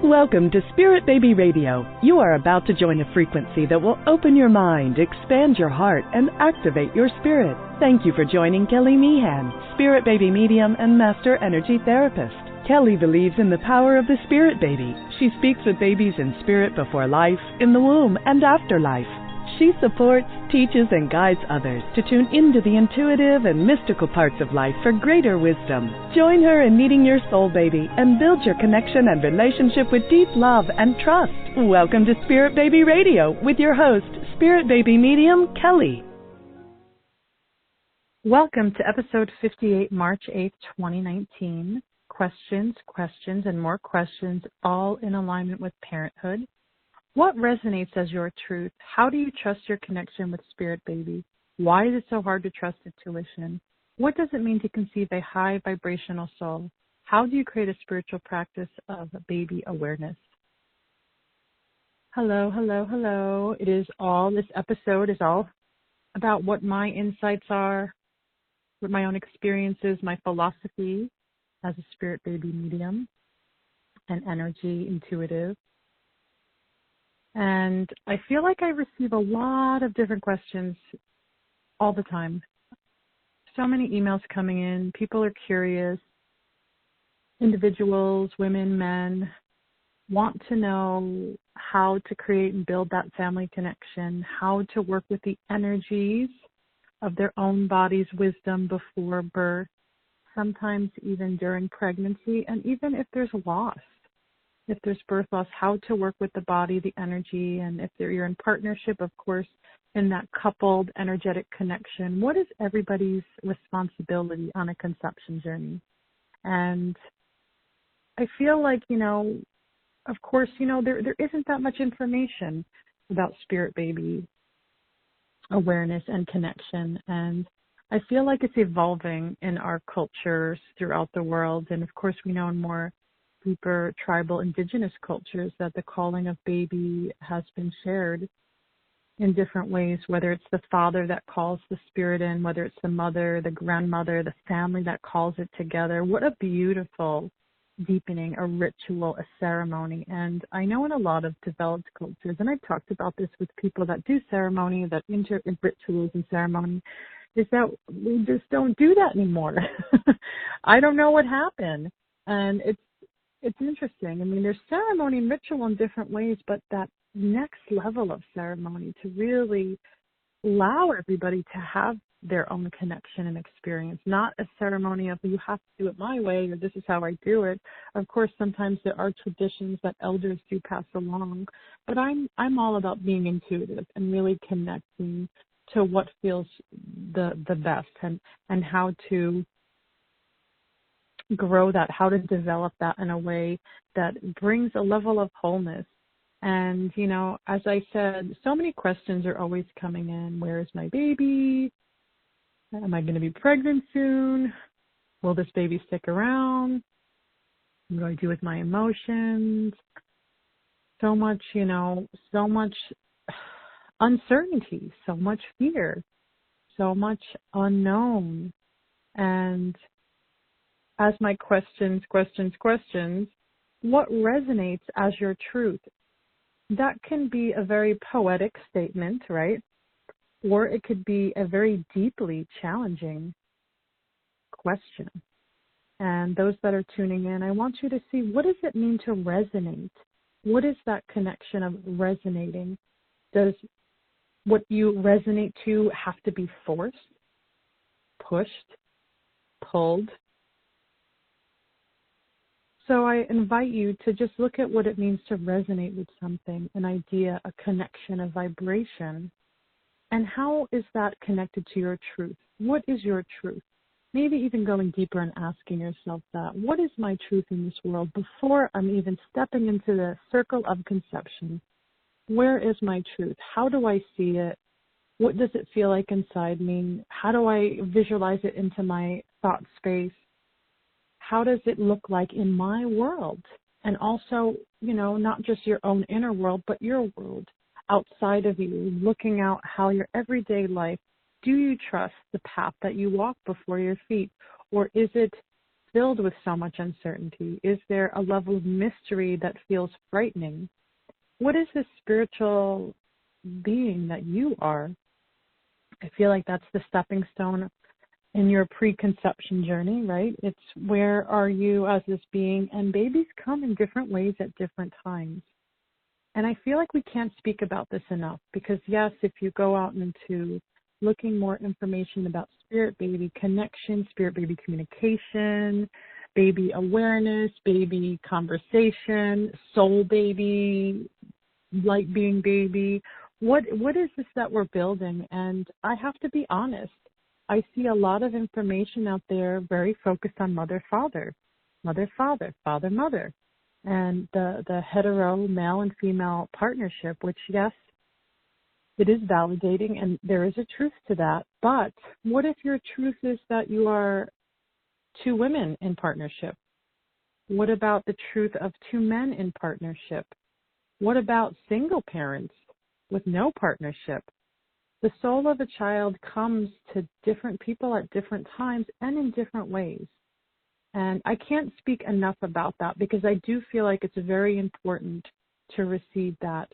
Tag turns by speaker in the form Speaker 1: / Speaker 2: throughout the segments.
Speaker 1: Welcome to Spirit Baby Radio. You are about to join a frequency that will open your mind, expand your heart, and activate your spirit. Thank you for joining Kelly Meehan, Spirit Baby Medium and Master Energy Therapist. Kelly believes in the power of the Spirit Baby. She speaks with babies in spirit before life, in the womb, and after life. She supports, teaches, and guides others to tune into the intuitive and mystical parts of life for greater wisdom. Join her in meeting your soul baby and build your connection and relationship with deep love and trust. Welcome to Spirit Baby Radio with your host, Spirit Baby Medium, Kelly.
Speaker 2: Welcome to episode 58, March 8th, 2019. Questions, and more questions, all in alignment with parenthood. What resonates as your truth? How do you trust your connection with Spirit Baby? Why is it so hard to trust intuition? What does it mean to conceive a high vibrational soul? How do you create a spiritual practice of baby awareness? Hello. This episode is all about what my insights are, what my own experiences, my philosophy as a Spirit Baby medium and energy intuitive. And I feel like I receive a lot of different questions all the time. So many emails coming in. People are curious. Individuals, women, men, want to know how to create and build that family connection, how to work with the energies of their own body's wisdom before birth, sometimes even during pregnancy, and even if there's loss. If there's birth loss, how to work with the body, the energy, and if you're in partnership, of course, in that coupled energetic connection, what is everybody's responsibility on a conception journey? And I feel like, of course, there isn't that much information about Spirit Baby awareness and connection. And I feel like it's evolving in our cultures throughout the world. And of course, we know in more deeper tribal indigenous cultures that the calling of baby has been shared in different ways, whether it's the father that calls the spirit in, whether it's the mother, the grandmother, the family that calls it together. What a beautiful deepening, a ritual, a ceremony. And I know in a lot of developed cultures, and I've talked about this with people that do ceremony, that enter in rituals and ceremony, is that we just don't do that anymore. I don't know what happened. And it's interesting. I mean, there's ceremony and ritual in different ways, but that next level of ceremony to really allow everybody to have their own connection and experience, not a ceremony of you have to do it my way or this is how I do it. Of course, sometimes there are traditions that elders do pass along, but I'm all about being intuitive and really connecting to what feels the best and how to grow that, how to develop that in a way that brings a level of wholeness. And, as I said, so many questions are always coming in. Where is my baby? Am I going to be pregnant soon? Will this baby stick around? What do I do with my emotions? So much, so much uncertainty, so much fear, so much unknown. And as my questions, what resonates as your truth? That can be a very poetic statement, right? Or it could be a very deeply challenging question. And those that are tuning in, I want you to see, what does it mean to resonate? What is that connection of resonating? Does what you resonate to have to be forced, pushed, pulled? So I invite you to just look at what it means to resonate with something, an idea, a connection, a vibration, and how is that connected to your truth? What is your truth? Maybe even going deeper and asking yourself that. What is my truth in this world before I'm even stepping into the circle of conception? Where is my truth? How do I see it? What does it feel like inside me? How do I visualize it into my thought space? How does it look like in my world? And also, not just your own inner world, but your world outside of you, looking out how your everyday life, do you trust the path that you walk before your feet? Or is it filled with so much uncertainty? Is there a level of mystery that feels frightening? What is this spiritual being that you are? I feel like that's the stepping stone in your preconception journey, right? It's where are you as this being? And babies come in different ways at different times. And I feel like we can't speak about this enough because, yes, if you go out into looking more information about spirit baby connection, spirit baby communication, baby awareness, baby conversation, soul baby, light being baby, what is this that we're building? And I have to be honest. I see a lot of information out there very focused on mother-father, mother-father, father-mother, and the hetero male and female partnership, which, yes, it is validating and there is a truth to that. But what if your truth is that you are two women in partnership? What about the truth of two men in partnership? What about single parents with no partnership? The soul of a child comes to different people at different times and in different ways. And I can't speak enough about that because I do feel like it's very important to receive that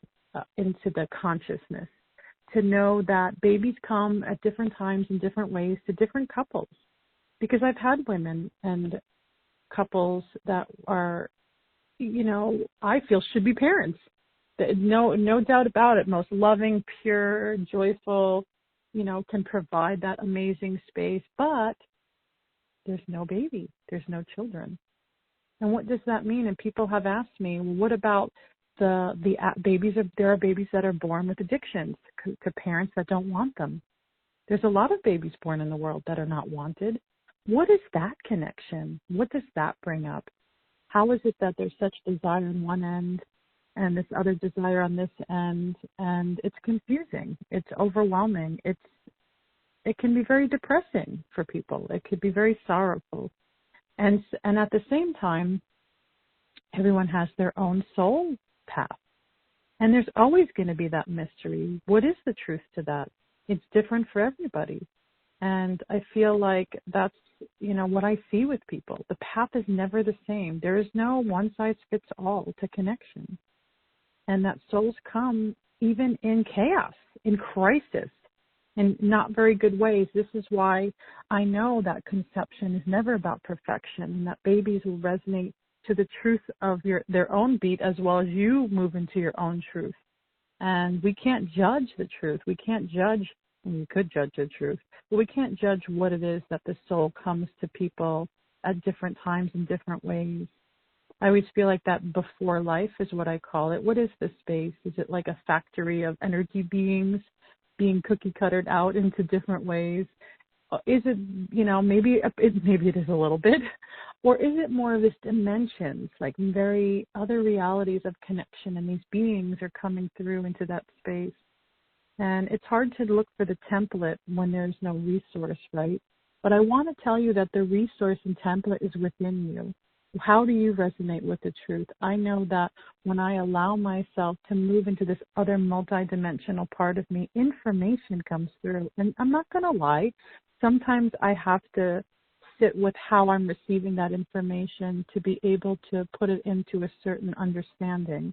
Speaker 2: into the consciousness, to know that babies come at different times in different ways to different couples. Because I've had women and couples that are, I feel should be parents. No doubt about it. Most loving, pure, joyful, can provide that amazing space. But there's no baby. There's no children. And what does that mean? And people have asked me, well, what about the babies? There are babies that are born with addictions to parents that don't want them. There's a lot of babies born in the world that are not wanted. What is that connection? What does that bring up? How is it that there's such desire on one end and this other desire on this end, and it's confusing, it's overwhelming, it can be very depressing for people, it could be very sorrowful, and at the same time, everyone has their own soul path, and there's always going to be that mystery. What is the truth to that? It's different for everybody, and I feel like that's what I see with people. The path is never the same. There is no one size fits all to connection. And that souls come even in chaos, in crisis, in not very good ways. This is why I know that conception is never about perfection, and that babies will resonate to the truth of their own beat as well as you move into your own truth. And we can't judge the truth. We can't judge, and we could judge the truth, but we can't judge what it is that the soul comes to people at different times in different ways. I always feel like that before life is what I call it. What is this space? Is it like a factory of energy beings being cookie cuttered out into different ways? Is it, maybe it is a little bit, or is it more of this dimensions, like very other realities of connection, and these beings are coming through into that space? And it's hard to look for the template when there's no resource, right? But I want to tell you that the resource and template is within you. How do you resonate with the truth? I know that when I allow myself to move into this other multidimensional part of me, information comes through. And I'm not going to lie, sometimes I have to sit with how I'm receiving that information to be able to put it into a certain understanding.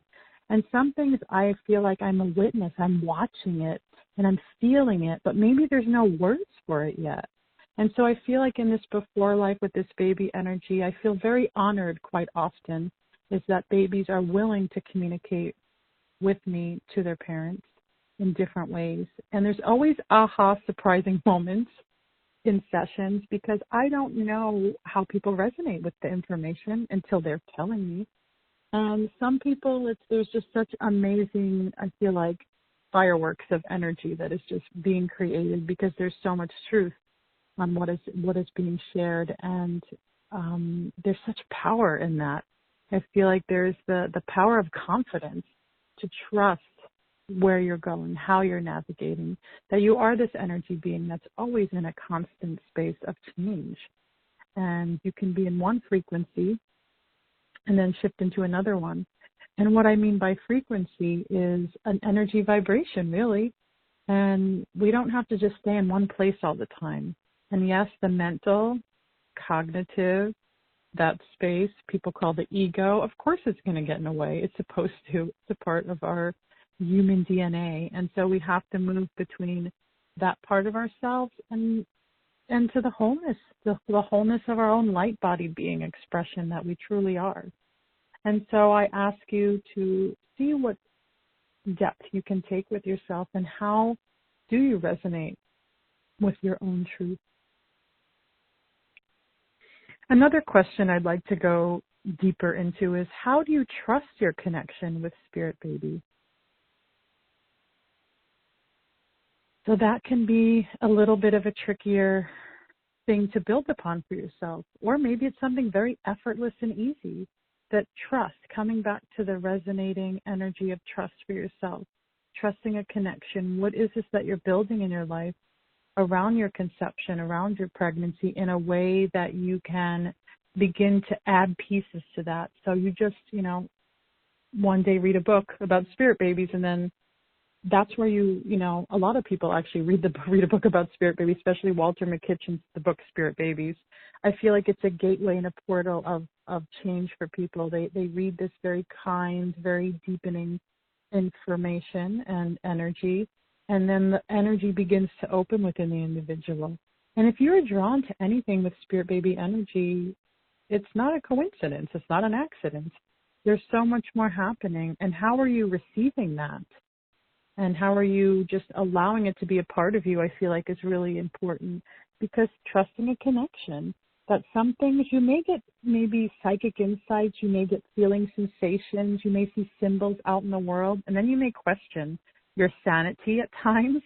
Speaker 2: And some things I feel like I'm a witness, I'm watching it and I'm feeling it, but maybe there's no words for it yet. And so I feel like in this before life with this baby energy, I feel very honored quite often is that babies are willing to communicate with me to their parents in different ways. And there's always aha surprising moments in sessions because I don't know how people resonate with the information until they're telling me. And some people, there's just such amazing, I feel like, fireworks of energy that is just being created because there's so much truth on what is being shared, and there's such power in that. I feel like there's the power of confidence to trust where you're going, how you're navigating, that you are this energy being that's always in a constant space of change. And you can be in one frequency and then shift into another one. And what I mean by frequency is an energy vibration, really. And we don't have to just stay in one place all the time. And yes, the mental, cognitive, that space people call the ego, of course it's going to get in the way. It's supposed to. It's a part of our human DNA. And so we have to move between that part of ourselves and to the wholeness, the wholeness of our own light body being expression that we truly are. And so I ask you to see what depth you can take with yourself and how do you resonate with your own truth. Another question I'd like to go deeper into is, how do you trust your connection with Spirit Baby? So that can be a little bit of a trickier thing to build upon for yourself. Or maybe it's something very effortless and easy, that trust, coming back to the resonating energy of trust for yourself, trusting a connection. What is this that you're building in your life around your conception, around your pregnancy, in a way that you can begin to add pieces to that? So you just, one day read a book about spirit babies, and then that's where a lot of people actually read a book about spirit babies, especially Walter McKitchen's the book Spirit Babies. I feel like it's a gateway and a portal of change for people. They read this very kind, very deepening information and energy, and then the energy begins to open within the individual. And if you're drawn to anything with Spirit Baby energy, it's not a coincidence. It's not an accident. There's so much more happening. And how are you receiving that? And how are you just allowing it to be a part of you, I feel like is really important, because trusting a connection, that some things you may get maybe psychic insights, you may get feeling sensations, you may see symbols out in the world, and then you may question your sanity at times.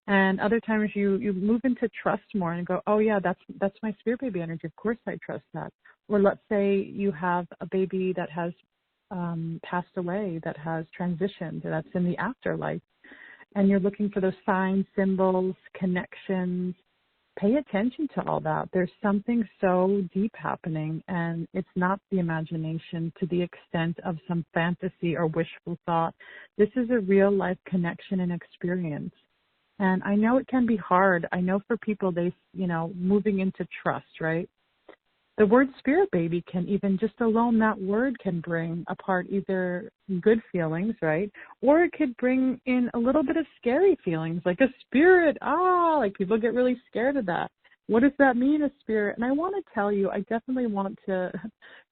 Speaker 2: And other times you move into trust more and go, oh yeah, that's my Spirit Baby energy. Of course I trust that. Or let's say you have a baby that has passed away, that has transitioned, that's in the afterlife, and you're looking for those signs, symbols, connections. Pay attention to all that. There's something so deep happening, and it's not the imagination to the extent of some fantasy or wishful thought. This is a real life connection and experience. And I know it can be hard. I know for people, moving into trust, right? The word Spirit Baby can even, just alone that word can bring apart either good feelings, right? Or it could bring in a little bit of scary feelings, like a spirit. Like people get really scared of that. What does that mean, a spirit? And I want to tell you, I definitely want to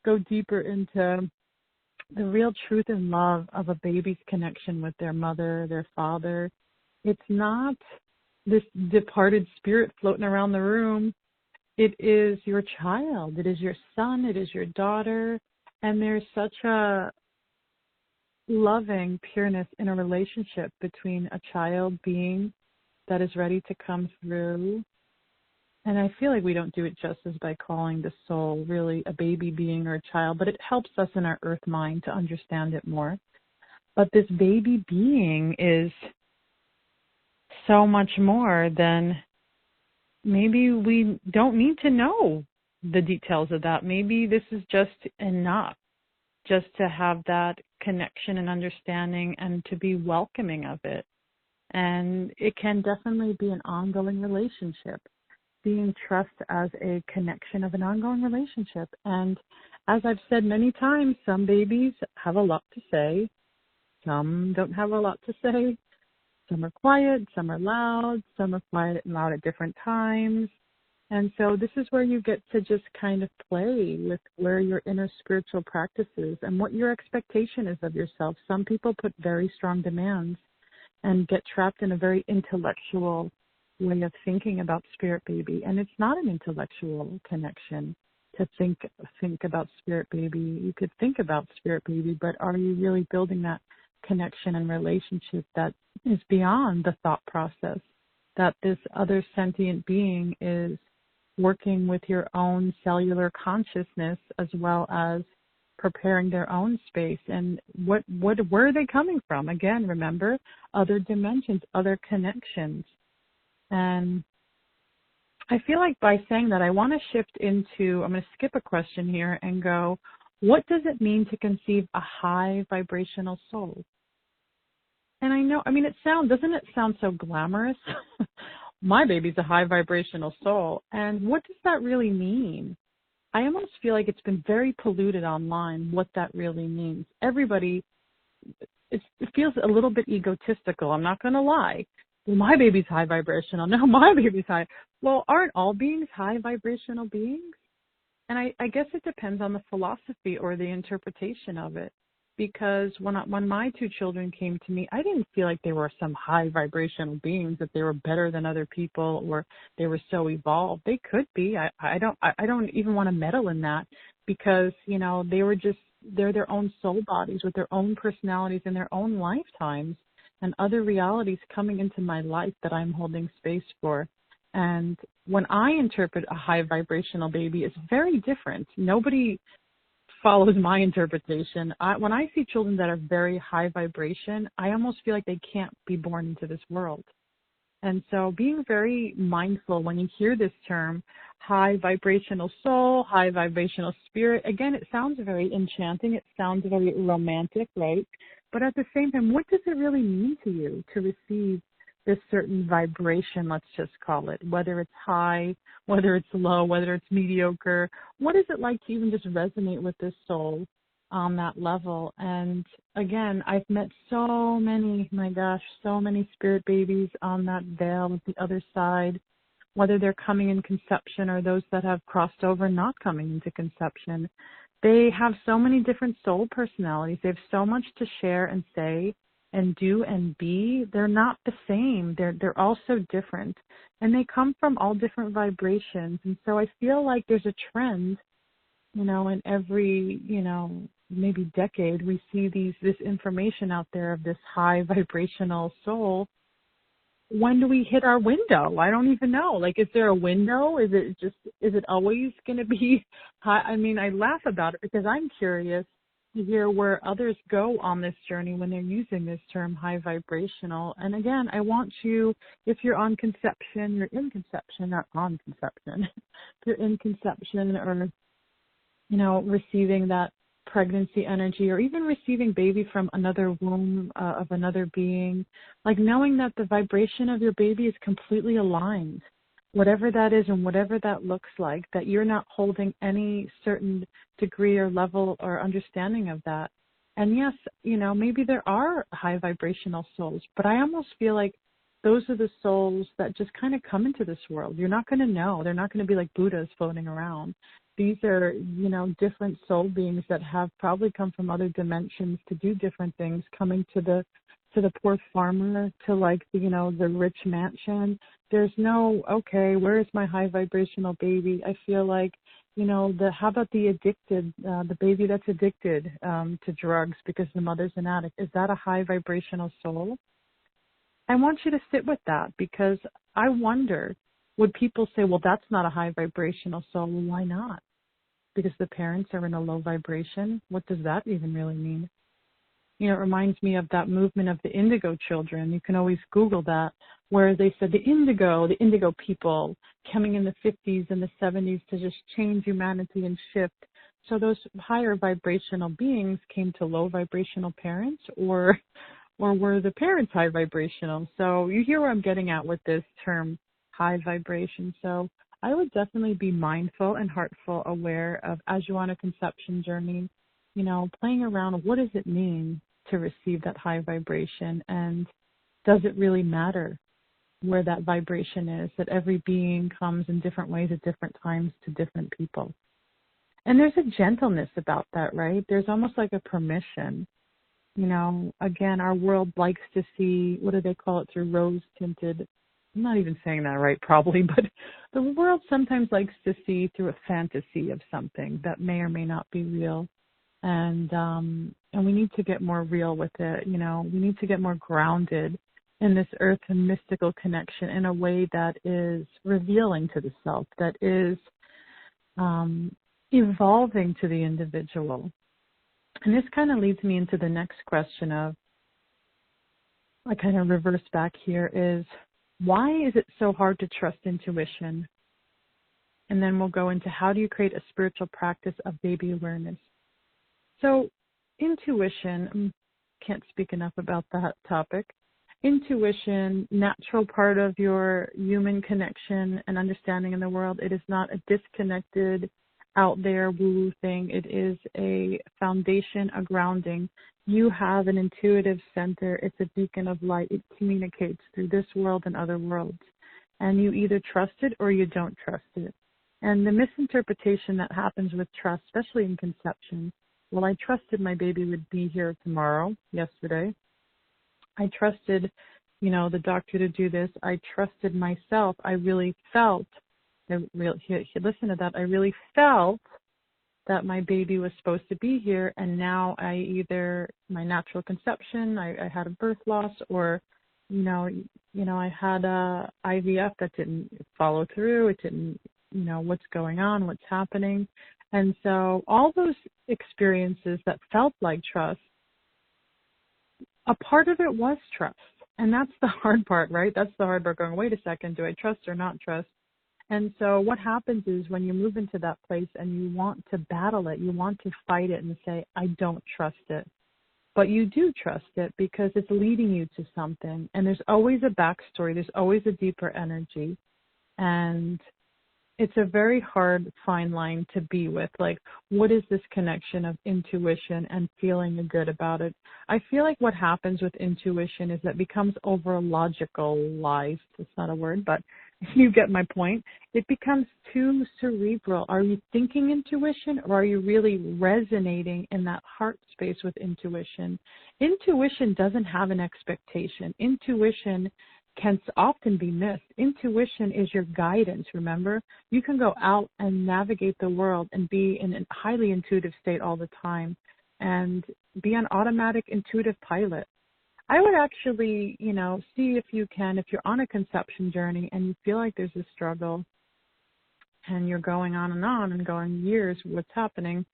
Speaker 2: go deeper into the real truth and love of a baby's connection with their mother, their father. It's not this departed spirit floating around the room. It is your child. It is your son. It is your daughter. And there's such a loving pureness in a relationship between a child being that is ready to come through. And I feel like we don't do it justice by calling the soul really a baby being or a child, but it helps us in our earth mind to understand it more. But this baby being is so much more than, maybe we don't need to know the details of that. Maybe this is just enough, just to have that connection and understanding and to be welcoming of it. And it can definitely be an ongoing relationship, seeing trust as a connection of an ongoing relationship. And as I've said many times, some babies have a lot to say. Some don't have a lot to say. Some are quiet, some are loud, some are quiet and loud at different times. And so this is where you get to just kind of play with where your inner spiritual practice is and what your expectation is of yourself. Some people put very strong demands and get trapped in a very intellectual way of thinking about Spirit Baby. And it's not an intellectual connection to think about Spirit Baby. You could think about Spirit Baby, but are you really building that connection and relationship that is beyond the thought process, that this other sentient being is working with your own cellular consciousness as well as preparing their own space? And where are they coming from? Again, remember, other dimensions, other connections. And I feel like by saying that, I want to shift into, I'm going to skip a question here and go, what does it mean to conceive a high vibrational soul? And doesn't it sound so glamorous? My baby's a high vibrational soul. And what does that really mean? I almost feel like it's been very polluted online what that really means. Everybody, it feels a little bit egotistical. I'm not going to lie. Well, my baby's high vibrational. No, my baby's high. Well, aren't all beings high vibrational beings? And I guess it depends on the philosophy or the interpretation of it. Because when my two children came to me, I didn't feel like they were some high vibrational beings, that they were better than other people or they were so evolved. They could be. I don't even want to meddle in that, because, you know, they're their own soul bodies with their own personalities and their own lifetimes and other realities coming into my life that I'm holding space for. And when I interpret a high vibrational baby, it's very different. Nobody follows my interpretation. When I see children that are very high vibration, I almost feel like they can't be born into this world. And so being very mindful when you hear this term, high vibrational soul, high vibrational spirit, again, it sounds very enchanting. It sounds very romantic, right? But at the same time, what does it really mean to you to receive this certain vibration, let's just call it, whether it's high, whether it's low, whether it's mediocre? What is it like to even just resonate with this soul on that level? And again, I've met so many, my gosh, so many spirit babies on that veil at the other side, whether they're coming in conception or those that have crossed over not coming into conception. They have so many different soul personalities. They have so much to share and say and do and be. They're not the same. They're all so different. And they come from all different vibrations. And so I feel like there's a trend, you know, in every, you know, maybe decade, we see this information out there of this high vibrational soul. When do we hit our window? I don't even know. Like, is there a window? Is it always going to be high? I mean, I laugh about it because I'm curious to hear where others go on this journey when they're using this term high vibrational. And again, I want you, if you're on conception, you're in conception, not on conception. If you're in conception or, you know, receiving that pregnancy energy or even receiving baby from another womb of another being, like knowing that the vibration of your baby is completely aligned, whatever that is and whatever that looks like, that you're not holding any certain degree or level or understanding of that. And yes, you know, maybe there are high vibrational souls, but I almost feel like those are the souls that just kind of come into this world. You're not going to know. They're not going to be like Buddhas floating around. These are, you know, different soul beings that have probably come from other dimensions to do different things, coming to the poor farmer, to like, you know, the rich mansion. There's no, okay, where is my high vibrational baby? I feel like, you know, how about the addicted, the baby that's addicted to drugs because the mother's an addict? Is that a high vibrational soul? I want you to sit with that, because I wonder, would people say, well, that's not a high vibrational soul? Well, why not? Because the parents are in a low vibration? What does that even really mean? You know, it reminds me of that movement of the indigo children. You can always Google that, where they said the indigo people coming in the 50s and the 70s to just change humanity and shift. So those higher vibrational beings came to low vibrational parents, or were the parents high vibrational? So you hear where I'm getting at with this term high vibration. So I would definitely be mindful and heartful aware of, as you're on a conception journey, you know, playing around with what does it mean to receive that high vibration, and does it really matter where that vibration is, that every being comes in different ways at different times to different people. And there's a gentleness about that, right? There's almost like a permission. You know, again, our world likes to see, what do they call it, through rose-tinted, I'm not even saying that right probably, but the world sometimes likes to see through a fantasy of something that may or may not be real. And we need to get more real with it. You know, we need to get more grounded in this earth and mystical connection in a way that is revealing to the self, that is evolving to the individual. And this kind of leads me into the next question of, I kind of reverse back here, is why is it so hard to trust intuition? And then we'll go into how do you create a spiritual practice of baby awareness. So intuition, can't speak enough about that topic. Intuition, natural part of your human connection and understanding in the world. It is not a disconnected out there woo-woo thing. It is a foundation, a grounding. You have an intuitive center. It's a beacon of light. It communicates through this world and other worlds. And you either trust it or you don't trust it. And the misinterpretation that happens with trust, especially in conception, well, I trusted my baby would be here tomorrow, yesterday. I trusted, the doctor to do this. I trusted myself. I really felt, listen to that, I really felt that my baby was supposed to be here, and now my natural conception, I had a birth loss, or, I had a IVF that didn't follow through. It didn't, what's going on, what's happening. And so all those experiences that felt like trust, a part of it was trust. And that's the hard part, right? That's the hard part, going, wait a second, do I trust or not trust? And so what happens is when you move into that place and you want to battle it, you want to fight it and say, I don't trust it. But you do trust it because it's leading you to something. And there's always a backstory. There's always a deeper energy. And it's a very hard fine line to be with. Like, what is this connection of intuition and feeling good about it? I feel like what happens with intuition is that it becomes over-logicalized. It's not a word, but you get my point. It becomes too cerebral. Are you thinking intuition, or are you really resonating in that heart space with intuition? Intuition doesn't have an expectation. Intuition can often be missed. Intuition is your guidance, remember? You can go out and navigate the world and be in a highly intuitive state all the time and be on automatic intuitive pilot. I would actually, see if you can, if you're on a conception journey and you feel like there's a struggle and you're going on and going years, what's happening,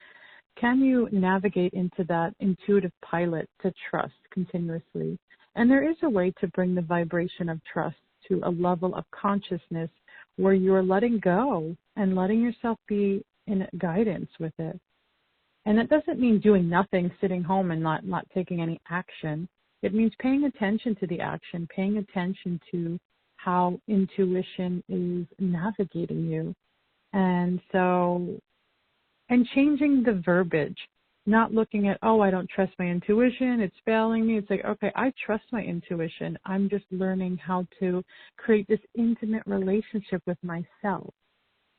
Speaker 2: can you navigate into that intuitive pilot to trust continuously? And there is a way to bring the vibration of trust to a level of consciousness where you're letting go and letting yourself be in guidance with it. And that doesn't mean doing nothing, sitting home and not taking any action. It means paying attention to the action, paying attention to how intuition is navigating you. And changing the verbiage. Not looking at, I don't trust my intuition, it's failing me. It's like, okay, I trust my intuition. I'm just learning how to create this intimate relationship with myself.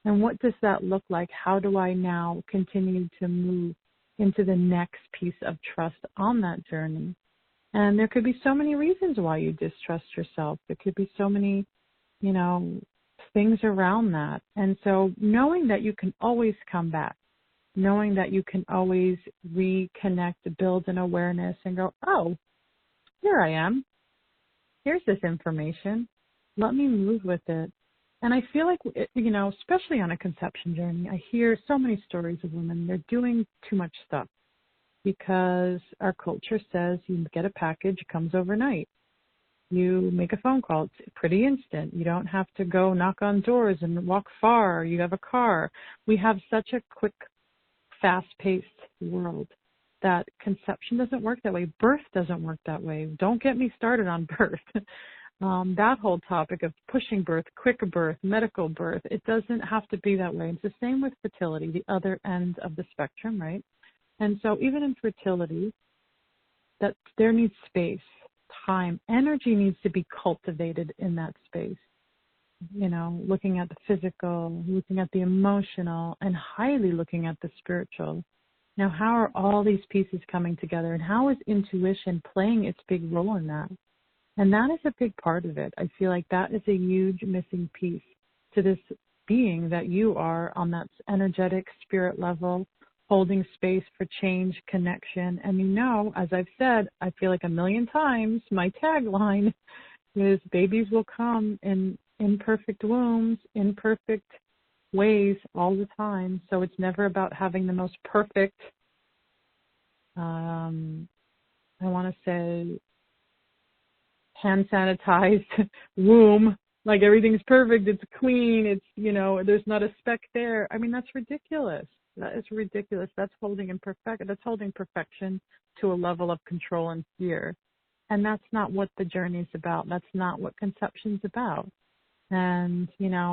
Speaker 2: And what does that look like? How do I now continue to move into the next piece of trust on that journey? And there could be so many reasons why you distrust yourself. There could be so many, things around that. And so knowing that you can always come back, knowing that you can always reconnect, build an awareness and go, here I am. Here's this information. Let me move with it. And I feel like, especially on a conception journey, I hear so many stories of women. They're doing too much stuff because our culture says you get a package, it comes overnight. You make a phone call, it's pretty instant. You don't have to go knock on doors and walk far. You have a car. We have such a quick, fast-paced world that conception doesn't work that way. Birth doesn't work that way. Don't get me started on birth. That whole topic of pushing birth, quick birth, medical birth, it doesn't have to be that way. It's the same with fertility, the other end of the spectrum, right? And so even in fertility, that there needs space, time, energy needs to be cultivated in that space. Looking at the physical, looking at the emotional, and highly looking at the spiritual. Now, how are all these pieces coming together, and how is intuition playing its big role in that? And that is a big part of it. I feel like that is a huge missing piece to this being that you are on that energetic spirit level, holding space for change, connection. And as I've said, I feel like a million times, my tagline is babies will come in imperfect wombs, imperfect ways all the time. So it's never about having the most perfect, I want to say, hand sanitized womb. Like everything's perfect, it's clean, it's, there's not a speck there. I mean, that's ridiculous. That is ridiculous. That's holding perfection to a level of control and fear. And that's not what the journey is about. That's not what conception's about. And,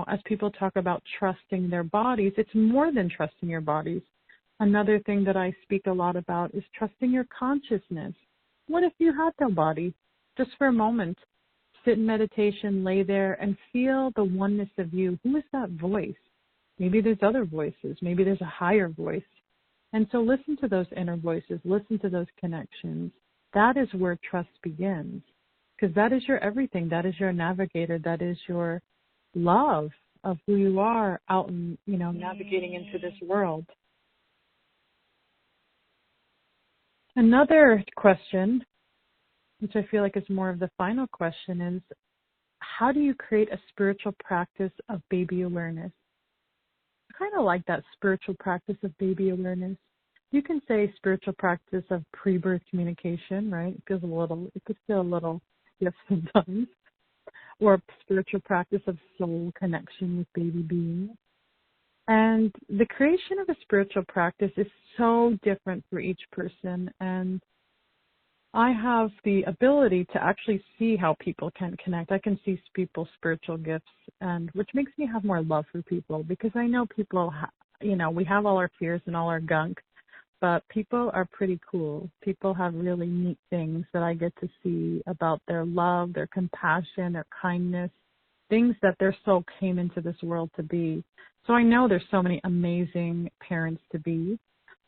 Speaker 2: as people talk about trusting their bodies, it's more than trusting your bodies. Another thing that I speak a lot about is trusting your consciousness. What if you had no body? Just for a moment, sit in meditation, lay there, and feel the oneness of you. Who is that voice? Maybe there's other voices. Maybe there's a higher voice. And so listen to those inner voices. Listen to those connections. That is where trust begins, because that is your everything. That is your navigator. That is your love of who you are out and, navigating into this world. Another question, which I feel like is more of the final question, is how do you create a spiritual practice of baby awareness? I kind of like that spiritual practice of baby awareness. You can say spiritual practice of pre-birth communication, right? It could feel a little stiff sometimes. Or spiritual practice of soul connection with baby beings. And the creation of a spiritual practice is so different for each person. And I have the ability to actually see how people can connect. I can see people's spiritual gifts, and which makes me have more love for people, because I know people, we have all our fears and all our gunk, but people are pretty cool. People have really neat things that I get to see about their love, their compassion, their kindness, things that their soul came into this world to be. So I know there's so many amazing parents to be.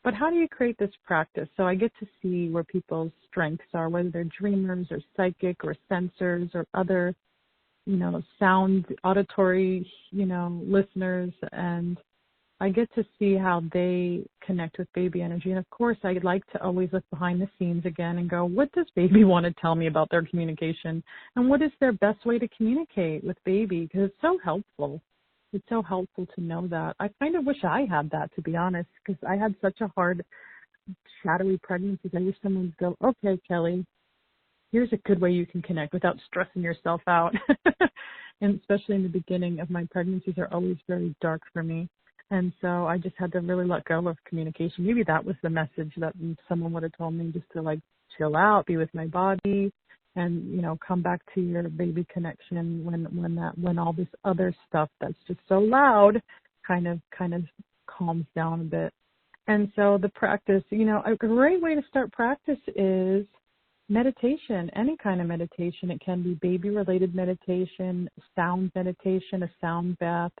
Speaker 2: But how do you create this practice? So I get to see where people's strengths are, whether they're dreamers or psychic or sensors or other, sound, auditory, listeners. And I get to see how they connect with baby energy. And of course, I like to always look behind the scenes again and go, what does baby want to tell me about their communication? And what is their best way to communicate with baby? Because it's so helpful. It's so helpful to know that. I kind of wish I had that, to be honest, because I had such a hard, shadowy pregnancy. I wish someone would go, okay, Kelly, here's a good way you can connect without stressing yourself out. And especially in the beginning of my pregnancies are always very dark for me. And so I just had to really let go of communication. Maybe that was the message that someone would have told me, just to chill out, be with my body, and come back to your baby connection when all this other stuff that's just so loud kind of calms down a bit. And so the practice, a great way to start practice is meditation, any kind of meditation. It can be baby related meditation, sound meditation, a sound bath.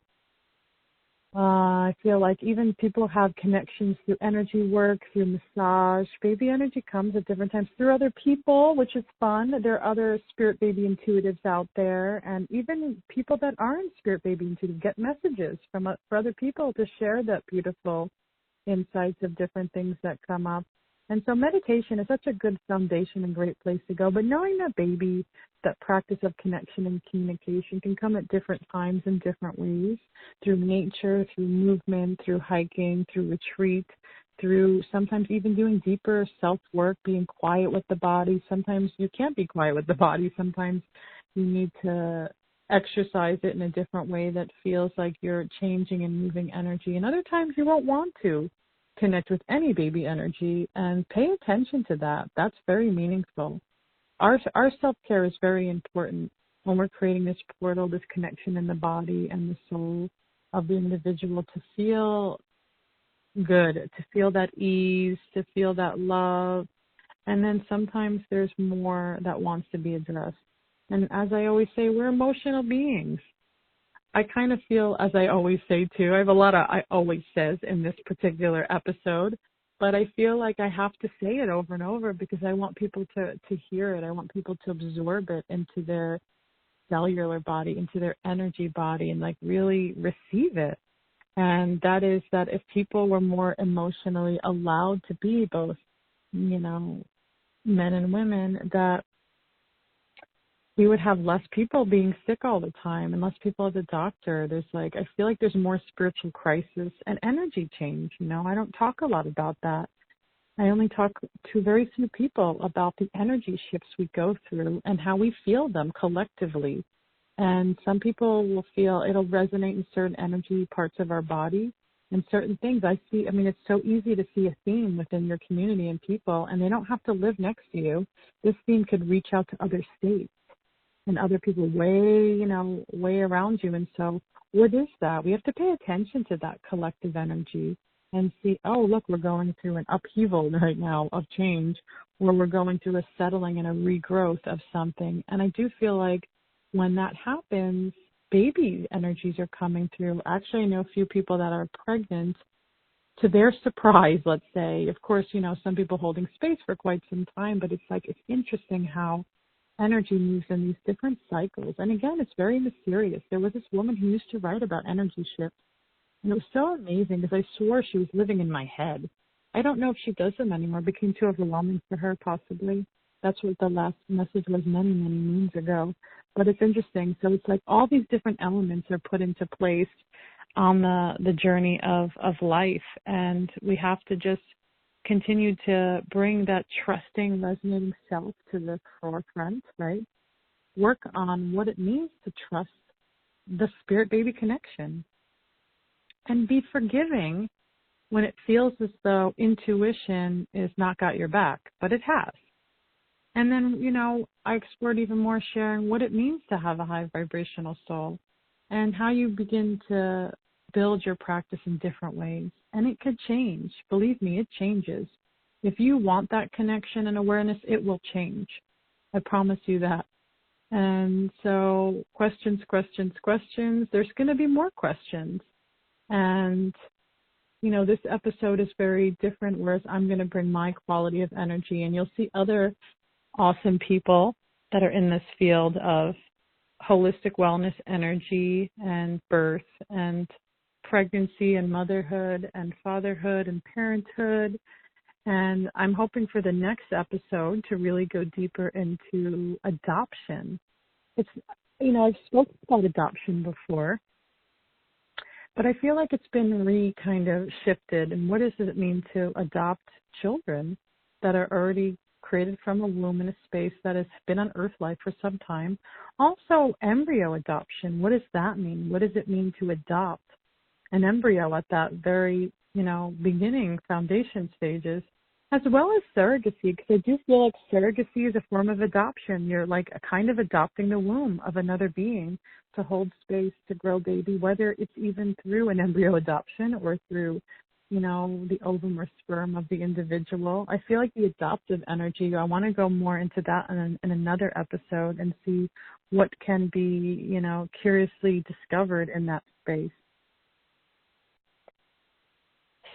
Speaker 2: I feel like even people have connections through energy work, through massage. Baby energy comes at different times through other people, which is fun. There are other spirit baby intuitives out there, and even people that aren't spirit baby intuitive get messages for other people to share that beautiful insights of different things that come up. And so meditation is such a good foundation and great place to go. But knowing that baby, that practice of connection and communication can come at different times in different ways, through nature, through movement, through hiking, through retreat, through sometimes even doing deeper self-work, being quiet with the body. Sometimes you can't be quiet with the body. Sometimes you need to exercise it in a different way that feels like you're changing and moving energy. And other times you won't want to connect with any baby energy, and pay attention to that. That's very meaningful. Our self-care is very important when we're creating this portal, this connection in the body and the soul of the individual to feel good, to feel that ease, to feel that love. And then sometimes there's more that wants to be addressed. And as I always say, we're emotional beings. I kind of feel, as I always say too, I have a lot of I always says in this particular episode, but I feel like I have to say it over and over because I want people to hear it. I want people to absorb it into their cellular body, into their energy body, and really receive it. And that is that if people were more emotionally allowed to be both, men and women, that we would have less people being sick all the time and less people at the doctor. I feel like there's more spiritual crisis and energy change. I don't talk a lot about that. I only talk to very few people about the energy shifts we go through and how we feel them collectively. And some people will feel it'll resonate in certain energy parts of our body and certain things. It's so easy to see a theme within your community and people, and they don't have to live next to you. This theme could reach out to other states. and other people way around you. And so what is that? We have to pay attention to that collective energy and see, oh, look, we're going through an upheaval right now of change, or we're going through a settling and a regrowth of something. And I do feel like when that happens, baby energies are coming through. Actually, I know a few people that are pregnant. To their surprise, let's say, of course, some people holding space for quite some time, but it's interesting how energy moves in these different cycles. And again, it's very mysterious. There was this woman who used to write about energy shifts, and it was so amazing because I swore she was living in my head. I don't know if she does them anymore. It became too overwhelming for her, possibly. That's what the last message was many, many moons ago. But it's interesting. So it's like all these different elements are put into place on the journey of life, and we have to just continue to bring that trusting, resonating self to the forefront, right? Work on what it means to trust the spirit baby connection and be forgiving when it feels as though intuition is not got your back, but it has. And then, I explored even more sharing what it means to have a high vibrational soul and how you begin to build your practice in different ways. And it could change. Believe me, it changes. If you want that connection and awareness, it will change. I promise you that. And so questions. There's going to be more questions. And, this episode is very different, whereas I'm going to bring my quality of energy, and you'll see other awesome people that are in this field of holistic wellness, energy, and birth, and pregnancy, and motherhood, and fatherhood, and parenthood. And I'm hoping for the next episode to really go deeper into adoption. I've spoken about adoption before, but I feel like it's been kind of shifted. And what does it mean to adopt children that are already created from a luminous space that has been on Earth life for some time? Also, embryo adoption. What does that mean? What does it mean to adopt an embryo at that very, beginning foundation stages, as well as surrogacy? Because I do feel like surrogacy is a form of adoption. You're like a kind of adopting the womb of another being to hold space, to grow baby, whether it's even through an embryo adoption or through, the ovum or sperm of the individual. I feel like the adoptive energy, I want to go more into that in another episode and see what can be, curiously discovered in that space.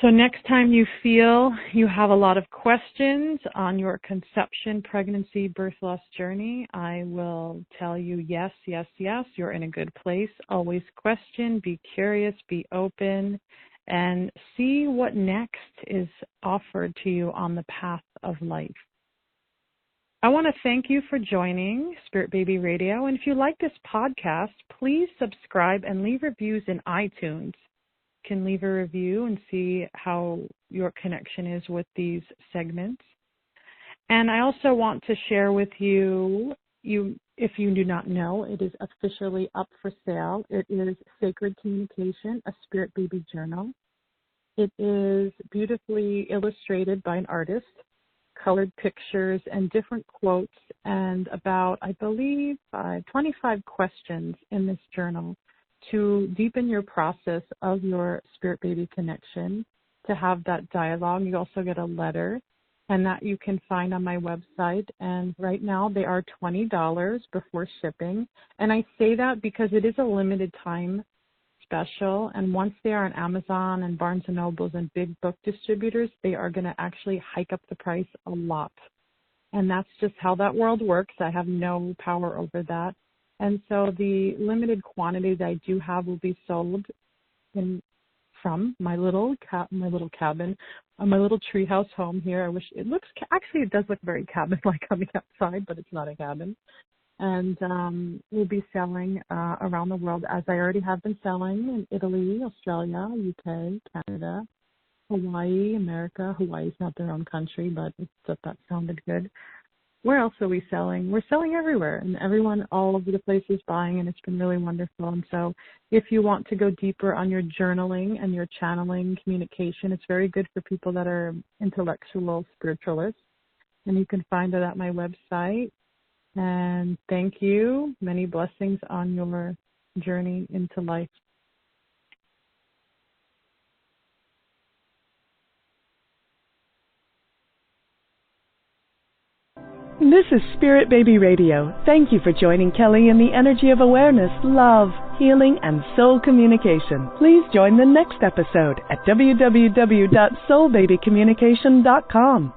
Speaker 2: So next time you feel you have a lot of questions on your conception, pregnancy, birth loss journey, I will tell you yes, you're in a good place. Always question, be curious, be open, and see what next is offered to you on the path of life. I want to thank you for joining Spirit Baby Radio. And if you like this podcast, please subscribe and leave reviews in iTunes. You can leave a review and see how your connection is with these segments. And I also want to share with you, if you do not know, it is officially up for sale. It is Sacred Communication, a Spirit Baby Journal. It is beautifully illustrated by an artist, colored pictures and different quotes, and about, I believe, 25 questions in this journal to deepen your process of your spirit baby connection, to have that dialogue. You also get a letter, and that you can find on my website. And right now they are $20 before shipping. And I say that because it is a limited time special. And once they are on Amazon and Barnes & Nobles and big book distributors, they are going to actually hike up the price a lot. And that's just how that world works. I have no power over that. And so the limited quantity that I do have will be sold from my little cabin, my little treehouse home here. I wish it looks, actually it does look very cabin-like on the outside, but it's not a cabin. And we'll be selling around the world, as I already have been selling in Italy, Australia, UK, Canada, Hawaii, America. Hawaii's not their own country, but that sounded good. Where else are we selling? We're selling everywhere, and everyone all over the place is buying, and it's been really wonderful. And so if you want to go deeper on your journaling and your channeling communication, it's very good for people that are intellectual spiritualists. And you can find it at my website. And thank you. Many blessings on your journey into life.
Speaker 1: This is Spirit Baby Radio. Thank you for joining Kelly in the energy of awareness, love, healing, and soul communication. Please join the next episode at www.soulbabycommunication.com.